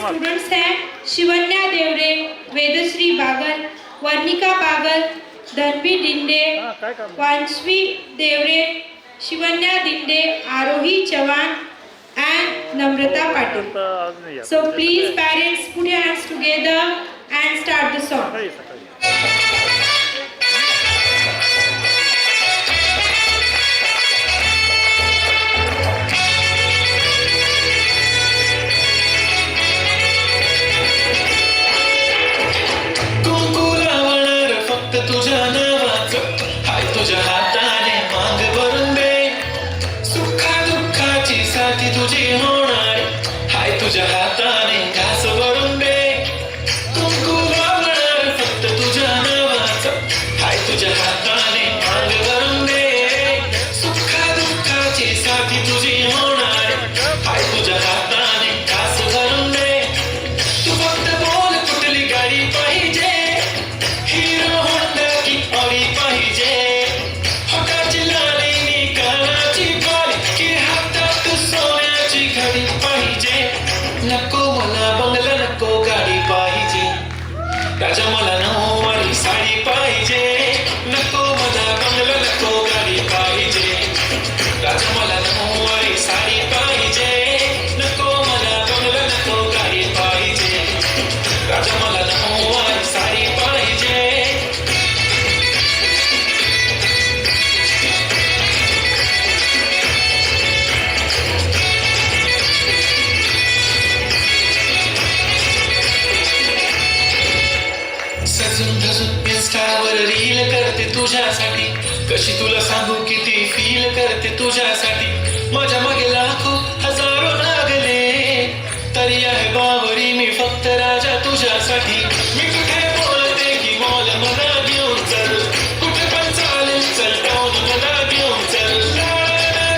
Students हैं शिवन्या देवरे, वेदश्री बागल, वर्णिका बागल, धनवी डिंडे, वांशवी देवरे, शिवन्या डिंडे, आरोही Chavan and Namrata Patil. So please parents put your hands together and start the song. तुझ्या नावाचं हाय तुझ्या हाताने मांग भरून दे सुखा दुःखाची साथी तुझी होणार हाय तुझ्या हाताने घास भरून दे कुंकू लावणार फक्त तुझ्या नावाचं हाय तुझ्या हाताने मांग भरून दे सुखा दुःखाची साथी तुझी होणार हाय तुझ्या हाताने घास भरून दे तू फक्त बोल कुठली गाडी पाहिजे हिरो पाहिजे हकाची लाली कानाची बाली की हातात सोन्याची घडी पाहिजे नको मला बंगला नको गाडी पाहिजे राजा मला नऊवारी साडी पाहिजे नको मला बंगला नको गाडी पाहिजे राजा मला नऊवारी साडी पाहिजे नको मला बंगला नको गाडी पाहिजे राजा मला नऊवारी साडी पाहिजे सजून धजून इंस्टावर रील करते तुझ्यासाठी कशी तुला सांगू किती फील करते तुझ्यासाठी माझ्या मागे लाखो हजारो लागले तरी आहे बावरी मी फक्त राजा तुझ्यासाठी मी कुठे बोलते की मॉल मला घेऊन चल कुठे पण चालेल चल टाऊन मला घेऊन चल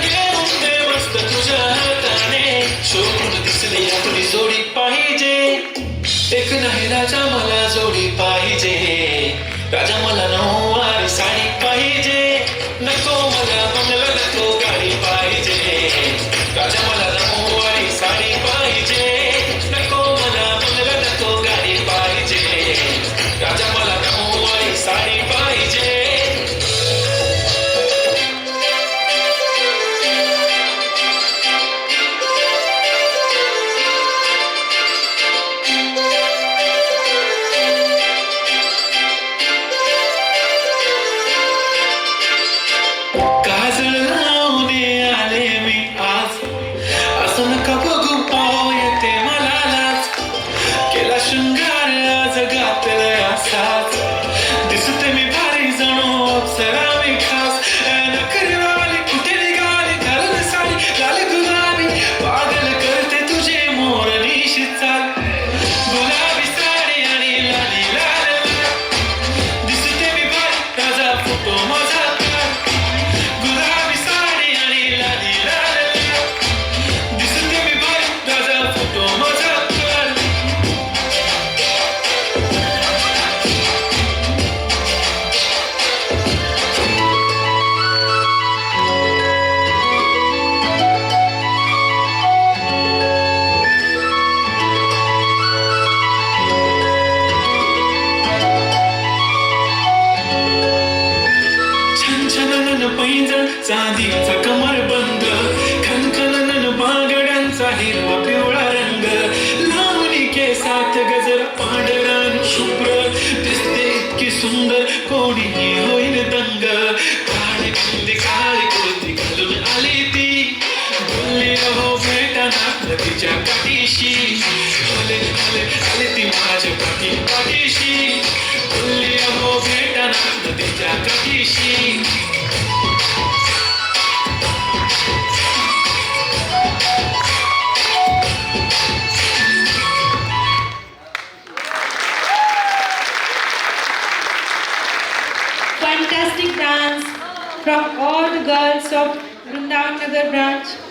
घेऊन दे मस्त तुझ्या हाताने शोधून दिसली आपली जोडी पाहिजे एक नाही राजा मला जोडी पाहिजे राजा मला नऊवारी साडी पाहिजे नको मला बंगला नको गाडी पाहिजे राजा मला नऊवारी साडी पाहिजे नको मला बंगला नको गाडी पाहिजे राजा मला नऊवारी साडी पाहिजे काजळ लावणे आले मी आज असं नका बघू पाव येते मला लाज केला शृंगार आज घातलाय असाच दिसते मी भारी जणू अप्सरा मी खास नखरेवाली कुठे निघाली घालून साडी लाल गुलाबी पागल करते तुझे मोरनीशी चाल गुलाबी साडी आणि लाली लाल दिसते मी भारी ताजा फोटो माझा पैंजण चांदीचा कमरबंद खनखनन बांगड्यांचा हिरवा पिवळा रंग लावणी केसात गजर पांढरा शुभ्र दिसते इतकी सुंदर कोणीही होईल दंग काळी कुंदी काळी कुर्ती घालून आली ती बोलली अहो भेटाना तिच्या पाठीशी आले ती माझ्या पाठीशी बोलली अहो भेटाना तिच्या पाठीशी Fantastic dance from all the girls of Vrindavan Nagar branch.